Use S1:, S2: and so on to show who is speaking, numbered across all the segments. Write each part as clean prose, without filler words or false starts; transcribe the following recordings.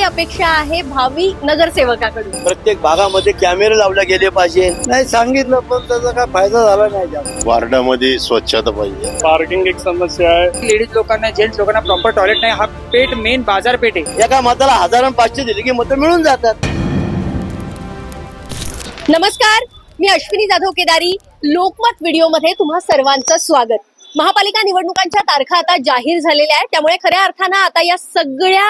S1: अपेक्षा आहे भावी नगरसेवकाकडून?
S2: प्रत्येक भागामध्ये कॅमेरे लावले गेले पाहिजे.
S3: नाही सांगितलं पण त्याचा काय फायदा झाला नाही जास्त.
S4: वार्डामध्ये स्वच्छता पाहिजे.
S5: पार्किंग एक समस्या आहे.
S6: लेडीज लोकांना जेंट्स लोकांना प्रॉपर टॉयलेट नाही. हा पेठ मेन बाजारपेठ आहे.
S2: एका मताला 1500 दिली की मतं मिळून जातात.
S1: नमस्कार, मी अश्विनी जाधव केदारी. लोकमत व्हिडिओ मध्ये तुम्हा सर्वांचं स्वागत. महापालिका निवडणुकांच्या तारखा आता जाहीर झालेल्या आहेत, त्यामुळे खऱ्या अर्थानं आता या सगळ्या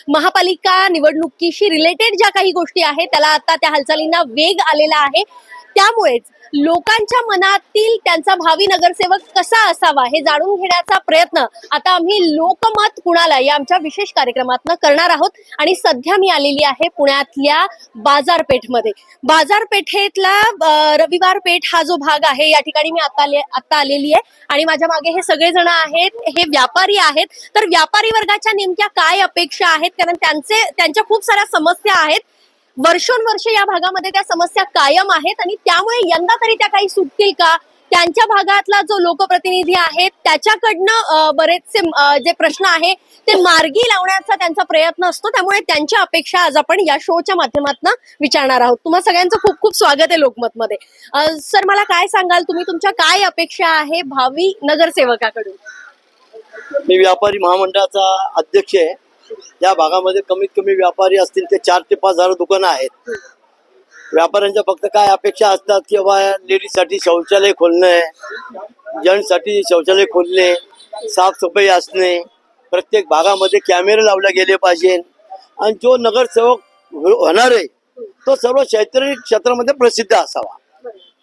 S1: महापालिका निवडणुकीशी रिलेटेड ज्या काही गोष्टी आहेत त्याला आता त्या हालचालींना वेग आलेला आहे. त्यामुळेच लोकांच्या मनातील त्यांचा भावी नगरसेवक कसा असावा हे जाणून घेण्याचा प्रयत्न आता आम्ही लोकमत कुणाला या आमच्या विशेष कार्यक्रमातनं करणार आहोत. आणि सध्या मी आलेली आहे पुण्यातल्या बाजारपेठमध्ये. बाजारपेठेतला रविवार पेठ हा जो भाग आहे या ठिकाणी मी आता आलेली आहे आणि माझ्या मागे हे सगळेजण आहेत, हे व्यापारी आहेत. तर व्यापारी वर्गाच्या नेमक्या काय अपेक्षा आहेत, कारण त्यांच्या खूप साऱ्या समस्या आहेत. वर्षोनवर्ष या भागामध्ये त्या समस्या कायम आहेत आणि त्यामुळे यंदा तरी त्या काही सुटतील का, त्यांच्या भागातला जो लोकप्रतिनिधी आहे त्याच्याकडनं बरेचसे जे प्रश्न आहे ते मार्गी लावण्याचा त्यांचा प्रयत्न असतो. त्यामुळे त्यांच्या अपेक्षा आज आपण या शोच्या माध्यमातून विचारणार आहोत. तुम्हा सगळ्यांचं खूप खूप स्वागत आहे लोकमत मध्ये. सर, मला काय सांगाल, तुम्ही तुमच्या काय अपेक्षा आहे भावी नगरसेवकाकडून?
S2: मी व्यापारी महामंडळाचा अध्यक्ष आहे. या भागामध्ये कमीत कमी व्यापारी असतील ते 4 ते 5 हजार दुकानं आहेत. व्यापाऱ्यांच्या फक्त काय अपेक्षा असतात की बाबा लेडीज साठी शौचालय खोलणे, जेंट्स साठी शौचालय खोलणे, साफसफाई असणे, प्रत्येक भागामध्ये कॅमेरे लावले गेले पाहिजे. आणि जो नगरसेवक होणार आहे तो सर्व शैक्षणिक क्षेत्रामध्ये प्रसिद्ध असावा.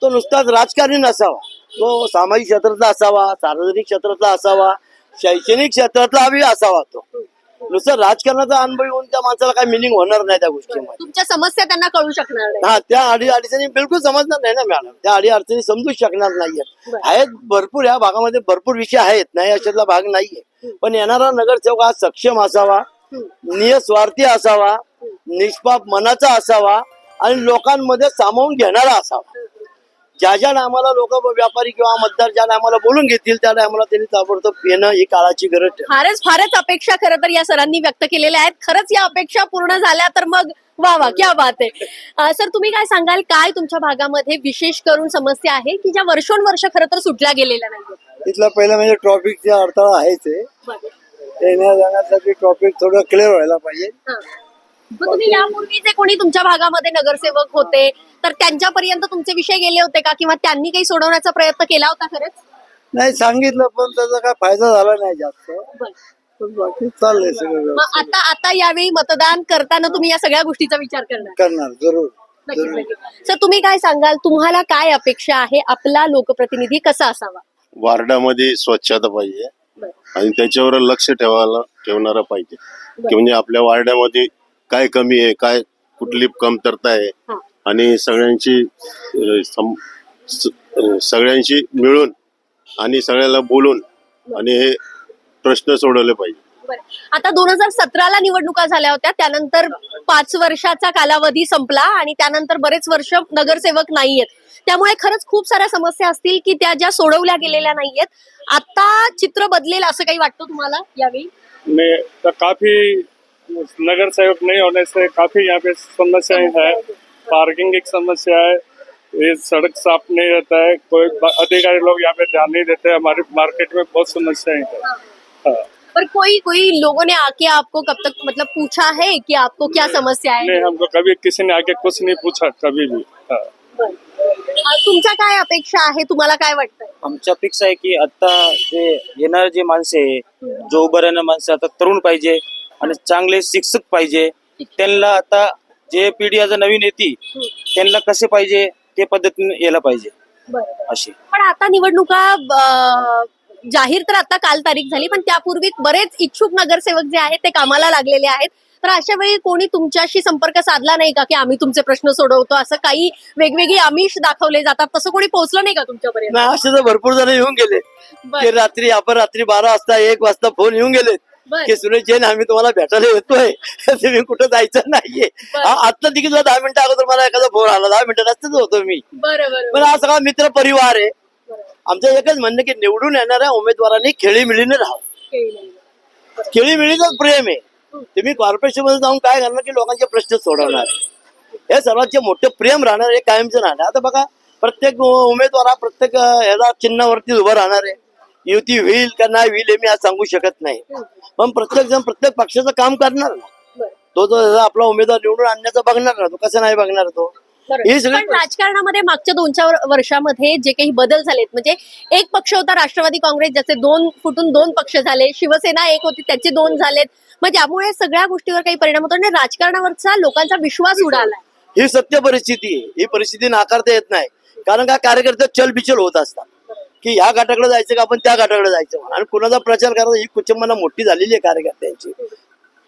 S2: तो नुसताच राजकारणी नसावा, तो सामाजिक क्षेत्रातला असावा, सार्वजनिक क्षेत्रातला असावा, शैक्षणिक क्षेत्रातला बी असावा. तो नुसतं राजकारणाचा अनुभव येऊन त्या माणसाला काय मिनिंग होणार नाही त्या गोष्टीमध्ये.
S1: तुमच्या समस्या त्यांना कळू शकणार नाही.
S2: हा, त्या अडीअडचणी बिलकुल समजणार नाही ना मॅडम. त्या अडीअडचणी समजू शकणार नाहीयेत. आहेत भरपूर, या भागामध्ये भरपूर विषय आहेत, नाही अशातला भाग नाहीये. पण येणारा नगरसेवक हा सक्षम असावा, निस्वार्थी असावा, निष्पाप मनाचा असावा आणि लोकांमध्ये सामावून घेणारा असावा. ज्या आम्हाला लोक व्यापारी किंवा मतदार ज्या आम्हाला बोलून घेतील त्या आम्हाला त्यांनी ताबडतोब येणं ही काळाची गरज आहे.
S1: फारच अपेक्षा खरं तर या सरांनी व्यक्त केलेल्या आहेत. खरंच या अपेक्षा पूर्ण झाल्या तर मग वा वा, क्या बात आहे. सर, तुम्ही काय सांगाल, काय तुमच्या भागामध्ये विशेष करून समस्या आहे की ज्या वर्षोनवर्ष खरं तर सुटल्या गेलेल्या नाही?
S3: तिथला पहिला म्हणजे ट्रॉफिकचा अडथळा आहेच आहे. येण्या जाण्यासाठी ट्रॉफिक थोडं क्लिअर व्हायला पाहिजे.
S1: मग तुम्ही यापूर्वी जे कोणी तुमच्या भागामध्ये नगरसेवक होते तर त्यांच्यापर्यंत तुमचे विषय गेले होते का, किंवा त्यांनी काही सोडवण्याचा प्रयत्न केला होता? खरंच
S3: नाही सांगितलं पण त्याचा काय फायदा झाला नाही जास्त. पण बाकी चाललंय सगळं.
S1: मग आता यावेळी मतदान करताना तुम्ही या सगळ्या गोष्टीचा विचार
S3: करणार जरूर.
S1: सर, तुम्ही काय सांगाल, तुम्हाला काय अपेक्षा आहे, आपला लोकप्रतिनिधी कसा असावा?
S4: वार्डामध्ये स्वच्छता पाहिजे आणि त्याच्यावर लक्ष ठेवणारा पाहिजे की म्हणजे आपल्या वार्डामध्ये काय कमी आहे, काय कुठली कमतरता आहे आणि सगळ्यांशी मिळून आणि सगळ्याला बोलून आणि हे प्रश्न सोडवले पाहिजे.
S1: आता 2017ला निवडणुका झाल्या होत्या, त्यानंतर 5 वर्षाचा कालावधी संपला आणि त्यानंतर बरेच वर्ष नगरसेवक नाहीयेत. त्यामुळे खरंच खूप साऱ्या समस्या असतील की त्या ज्या सोडवल्या गेलेल्या नाहीयेत. आता चित्र बदलेल असं काही वाटतं तुम्हाला यावेळी?
S5: काफी नगरसेवक नहीं होने से काफी यहाँ पे समस्याएं है. पार्किंग एक समस्या है, ये सड़क साफ नहीं रहता है, कोई अधिकारी लोग यहाँ पे ध्यान नहीं देते. हमारे मार्केट में बहुत समस्याएं है.
S1: पर कोई लोगों ने आके आपको कब तक मतलब पूछा है कि आपको क्या समस्या है?
S5: नहीं, हमको कभी किसी ने आके कुछ नहीं पूछा कभी भी.
S1: तुमच्या काय अपेक्षा आहे, तुम्हाला काय वाटतंय?
S6: आमच्या अपेक्षा आहे की आता जे येणारे जे माणसं आहे, जो उभं राहणारे माणसं आता तरुण पाहिजे आणि चांगले शिक्षक पाहिजे. त्यांना आता जे पिढी आता नवीन येते त्यांना कसे पाहिजे ते पद्धतीने यायला पाहिजे अशी.
S1: पण आता निवडणुका जाहीर तर आता काल तारीख झाली, पण त्यापूर्वी बरेच इच्छुक नगरसेवक जे आहेत ते कामाला लागलेले आहेत. तर अशा वेळी कोणी तुमच्याशी संपर्क साधला नाही का की आम्ही तुमचे प्रश्न सोडवतो, असं काही वेगवेगळी आमिष दाखवले जातात, तसं कोणी पोहोचलं नाही का तुमच्यापर्यंत?
S2: नाही, असे तर भरपूर जण येऊन गेले की रात्री 12 वाजता 1 वाजता फोन येऊन गेले की सुरेश जैन आम्ही तुम्हाला भेटायला येतोय, तुम्ही कुठं जायचं नाहीये. आता तिकीट 10 मिनिटं अगोदर मला एखादा फोन आला, 10 मिनिटं रस्त्याच होतो मी. पण हा सगळा मित्र परिवार आहे. आमचं एकच म्हणणं की निवडून येणाऱ्या उमेदवारांनी खेळीमिळीने राहावं. खेळीमिळीचं प्रेम आहे. तुम्ही कॉर्पोरेशन मध्ये जाऊन काय करणार की लोकांचे प्रश्न सोडवणार. हे सर्वात जे मोठं प्रेम राहणार हे कायमचं राहणार. आता बघा प्रत्येक उमेदवार हा प्रत्येक ह्याला चिन्हावरती उभं राहणार आहे. युती होईल का नाही होईल हे मी आज सांगू शकत नाही, पण प्रत्येक जण प्रत्येक पक्षाचं काम करणार ना. तो जो आपला उमेदवार निवडून आणण्याचं बघणार ना, तो कसं नाही बघणार तो. ही सगळी
S1: पण राजकारणामध्ये मागच्या 2-4 वर्षामध्ये जे काही बदल झालेत, म्हणजे एक पक्ष होता राष्ट्रवादी काँग्रेस, ज्याचे 2 फुटून 2 पक्ष झाले, शिवसेना एक होती त्याचे 2 झालेत, मग त्यामुळे सगळ्या गोष्टीवर काही परिणाम होतो आणि राजकारणावरचा लोकांचा विश्वास उडालाय.
S2: ही सत्य परिस्थिती आहे. ही परिस्थिती नाकारता येत नाही, कारण का कार्यकर्ते चलबिचल होत असतात की ह्या घाटाकडे जायचं का आपण त्या घाटाकडे जायचं, आणि कुणाचा प्रचार करायचा ही कुचंबना मोठी झालेली आहे कार्यकर्त्यांची.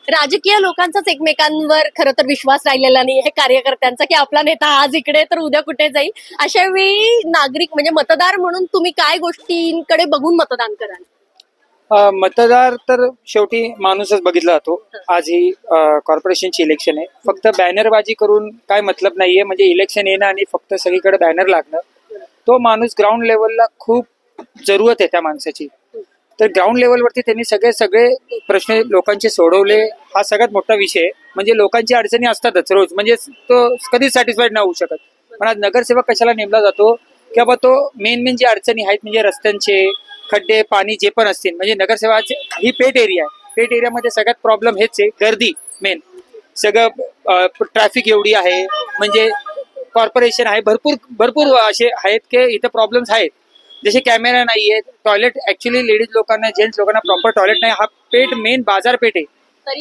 S1: राजकीय लोकांचाच एकमेकांवर खरं तर विश्वास राहिलेला नाही हे कार्यकर्त्यांचा, की आपला नेता आज इकडे तर उद्या कुठे जाईल. अशा वेळी नागरिक म्हणजे मतदार म्हणून तुम्ही काय गोष्टींकडे बघून मतदान कराल?
S7: मतदार तर शेवटी माणूसच बघितला जातो. आज ही कॉर्पोरेशनची इलेक्शन आहे. फक्त बॅनरबाजी करून काय मतलब नाहीये. म्हणजे इलेक्शन येणं आणि फक्त सगळीकडे बॅनर लागणं, तो माणूस ग्राउंड लेवलला खूप जरूरत आहे त्या माणसाची. तर ग्राउंड लेवलवरती त्यांनी सगळे प्रश्न लोकांचे सोडवले, हा सगळ्यात मोठा विषय आहे. म्हणजे लोकांची अडचणी असतातच रोज, म्हणजे तो कधीच सॅटिस्फाईड नाही होऊ शकत. पण आज नगरसेवक कशाला नेमला जातो की बाबा तो मेन जे अडचणी आहेत, म्हणजे रस्त्यांचे खड्डे, पाणी जे पण असतील, म्हणजे नगरसेवक ही पेट एरिया आहे. पेट एरियामध्ये सगळ्यात प्रॉब्लेम हेच आहे, गर्दी मेन. सगळं ट्रॅफिक एवढी आहे, म्हणजे कॉर्पोरेशन आहे, भरपूर असे आहेत की इथं प्रॉब्लेम्स आहेत. जसे कॅमेरा नाहीये, टॉयलेट ऍक्च्युली लेडीज लोकांना, जेंट्स लोकांना प्रॉपर टॉयलेट नाही. हा पेट मेन बाजारपेठ आहे.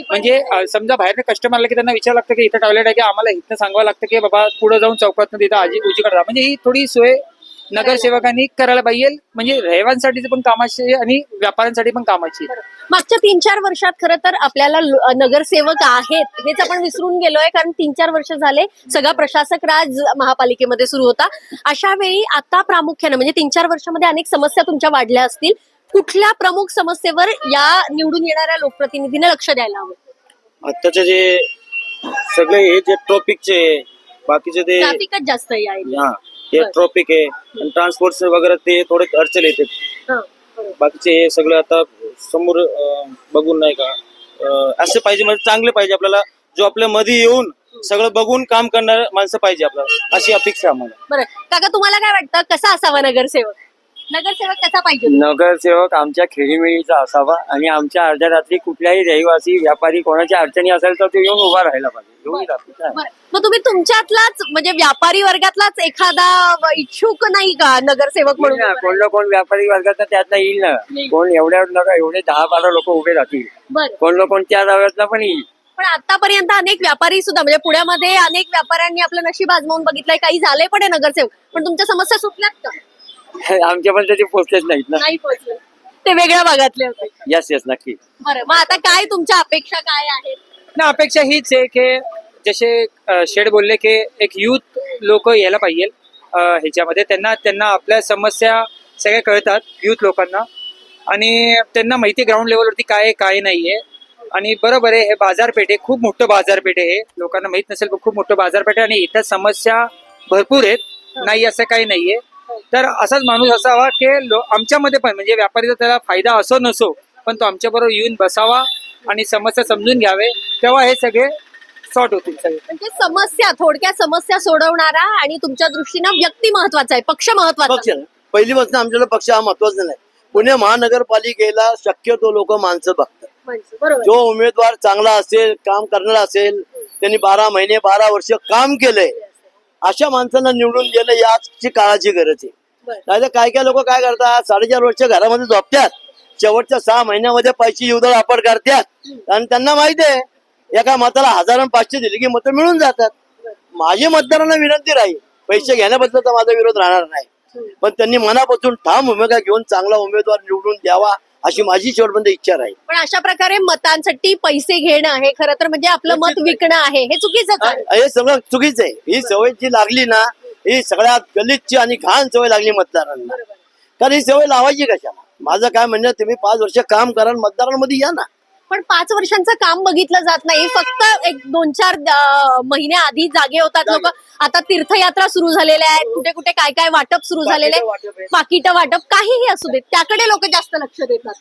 S7: म्हणजे समजा बाहेर कस्टमर आला की त्यांना विचारावं लागतं की इथं टॉयलेट आहे की, आम्हाला इथं सांगावं लागतं की बाबा पुढे जाऊन चौकात तिथं उजवीकडे जा. म्हणजे ही थोडी सोय नगरसेवकांनी करायला पाहिजे. म्हणजे रहिवांसाठी पण कामाची आणि व्यापाऱ्यांसाठी पण कामाची.
S1: मागच्या 3-4 वर्षात खरं तर आपल्याला नगरसेवक आहेत हेच आपण विसरून गेलोय, कारण 3-4 वर्ष झाले सगळा प्रशासक राज महापालिकेमध्ये सुरू होता. अशा वेळी आता प्रामुख्याने म्हणजे 3-4 वर्षामध्ये अनेक समस्या तुमच्या वाढल्या असतील. कुठल्या प्रमुख समस्येवर या निवडून येणाऱ्या लोकप्रतिनिधीने लक्ष द्यायला हवं?
S6: आत्ताचे जे सगळे हे जे ट्रॉफिकचे बाकीचे ते
S1: ट्रॅफिकच जास्त आहे या area.
S6: हा हे ट्रॉफिक आहे आणि ट्रान्सपोर्ट वगैरे ते थोडे अडचण येते.
S1: हं.
S6: बाकीचे हे सगळे आता समोर बघून नाही का असे पाहिजे, म्हणजे चांगले पाहिजे. आपल्याला जो आपल्या मध्ये येऊन सगळं बघून काम करणार माणसं पाहिजे आपल्याला, अशी अपेक्षा आम्हाला.
S1: बरं काका, तुम्हाला काय वाटतं कसा असावा नगरसेवक? नगरसेवक कसा पाहिजे?
S3: नगरसेवक आमच्या खेळीमेळीचा असावा आणि आमच्या अर्ध्या रात्री कुठल्याही रहिवासी व्यापारी कोणाच्या अडचणी असेल तर तो येऊन उभा राहायला पाहिजे. एवढीच अपेक्षा आहे.
S1: बरं. मग तुम्ही तुमच्यातलाच म्हणजे व्यापारी वर्गातलाच एखादा इच्छुक नाही का नगरसेवक म्हणून?
S3: कोण ना कोण व्यापारी वर्गात त्यातला येईल ना. कोण एवढे 10-12 लोक उभे राहतील.
S1: बरं.
S3: कोण ना कोण त्या जागेतला पण येईल.
S1: पण आतापर्यंत अनेक व्यापारी सुद्धा म्हणजे पुण्यामध्ये अनेक व्यापाऱ्यांनी आपलं नशीब आजमावून बघितलंय, काही झाले पण आहे नगरसेवक, पण तुमच्या समस्या सुटल्यात का?
S3: आमच्या पण त्याचे पोचलेच नाहीत ना.
S1: नाही पोहोचले, ते वेगळ्या भागातले होते.
S3: यस नक्की.
S1: बरं, मग आता काय तुमच्या अपेक्षा काय आहेत?
S7: ना अपेक्षा हीच आहे की जसे शेड बोलले की एक युथ लोक यायला पाहिजे ह्याच्यामध्ये. त्यांना आपल्या समस्या सगळ्या कळतात युथ लोकांना, आणि त्यांना माहिती ग्राउंड लेवलवरती काय आहे काय नाहीये. आणि बरोबर आहे, हे बाजारपेठ आहे, खूप मोठं बाजारपेठ आहे. हे लोकांना माहित नसेल पण खूप मोठं बाजारपेठ आहे, आणि इथं समस्या भरपूर आहेत, नाही असं काही नाहीये. तर असाच माणूस असावा की आमच्यामध्ये पण म्हणजे व्यापारीचा त्याला फायदा असो नसो, पण तो आमच्याबरोबर येऊन बसावा आणि समस्या समजून घ्यावे, तेव्हा हे सगळे सॉर्ट होतील सगळे.
S1: म्हणजे समस्या, थोडक्यात समस्या सोडवणारा आणि तुमच्या दृष्टीनं व्यक्ती महत्वाचा आहे, पक्ष महत्वाचा
S2: पक्ष पहिलीपासून आमच्याला पक्ष हा महत्वाचा नाही. पुणे महानगरपालिकेला शक्यतो लोक माणसं बघतात.
S1: म्हणजे बरोबर.
S2: जो उमेदवार चांगला असेल, काम करणारा असेल, त्यांनी 12 महिने 12 वर्ष काम केलंय, अशा माणसांना निवडून गेलं ही आजची काळाची गरज आहे. नाही तर काय लोक काय करतात, 4.5 वर्ष घरामध्ये झोपतात, शेवटच्या 6 महिन्यामध्ये पैसे उधळ वापर करतात, आणि त्यांना माहिती आहे एका मताला 1000 आणि 500 दिले की मतं मिळून जातात. माझी मतदारांना विनंती राहील, पैसे घेण्याबद्दल तर माझा विरोध राहणार नाही, पण त्यांनी मनापासून ठाम भूमिका घेऊन चांगला उमेदवार निवडून द्यावा अशी माझी शेवटपर्यंत इच्छा राहील.
S1: पण अशा प्रकारे मतांसाठी पैसे घेणं हे खरं तर म्हणजे आपलं मत विकणं आहे, हे चुकीचं आहे.
S2: हे सगळं चुकीचं आहे. ही सवय जी लागली ना, ही सगळ्यात गलिच्छ आणि घाण सवय लागली मतदारांना. कारण ही सवय लावायची कशाला? माझं काय म्हणणं, तुम्ही 5 वर्ष काम करा, मतदारांमध्ये या ना.
S1: पण 5 वर्षांचं काम बघितलं जात नाही, फक्त एक 2-4 महिने आधी जागे होतात लोक. आता तीर्थयात्रा सुरू झालेल्या आहेत, कुठे कुठे काय काय वाटप सुरू झालेलं आहे, पाकिटं वाटप काहीही असू देत, त्याकडे लोक जास्त लक्ष देतात.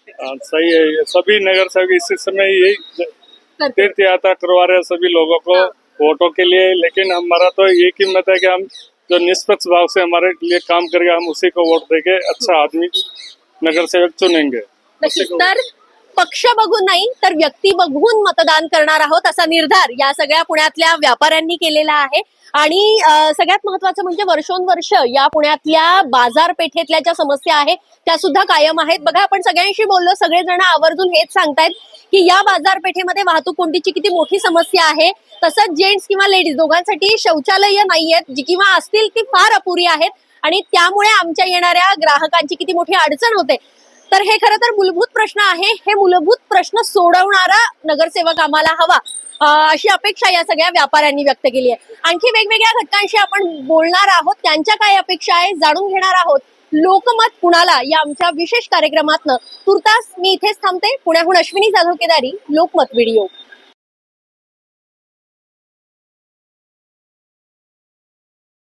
S5: सही है, ये सभी नगर सेवक इस समय यही
S1: करते।
S5: तीर्थ यात्रा करवा रहे हैं सभी लोगों को वोटों के लिए, लेकिन हमारा तो एक ही मत है कि हम जो निष्पक्ष भाव से हमारे लिए काम करेगा हम उसी को वोट देके अच्छा आदमी नगर सेवक चुनेंगे।
S1: नक्कीच तर पक्ष बघून नाही तर व्यक्ती बघून मतदान करणार आहोत असा निर्धार या सगळ्या पुण्यातल्या व्यापाऱ्यांनी केलेला आहे। आणि सगळ्यात महत्वाचं म्हणजे वर्षोनवर्ष या पुण्यातल्या बाजारपेठेतल्या ज्या समस्या आहेत त्या सुद्धा कायम आहेत। बघा आपण सगळ्यांशी बोललो, सगळेजण आवर्जून हेच सांगतायत की या बाजारपेठेमध्ये वाहतूक कोंडीची किती मोठी समस्या आहे। तसंच जेंट्स किंवा लेडीज दोघांसाठी शौचालय नाहीयेत, जी किंवा असतील ती फार अपुरी आहेत आणि त्यामुळे आमच्या येणाऱ्या ग्राहकांची किती मोठी अडचण होते। तर हे खरं तर मूलभूत प्रश्न आहे, हे मूलभूत प्रश्न सोडवणारा नगरसेवक आम्हाला हवा अशी अपेक्षा या सगळ्या व्यापाऱ्यांनी व्यक्त केली आहे। आणखी वेगवेगळ्या घटकांशी आपण बोलणार आहोत, त्यांच्या काय अपेक्षा आहे जाणून घेणार आहोत लोकमत कुणाला या आमच्या विशेष कार्यक्रमातनं। तुर्तास मी इथेच थांबते। पुण्याहून अश्विनी जाधव केदारी, लोकमत व्हिडिओ।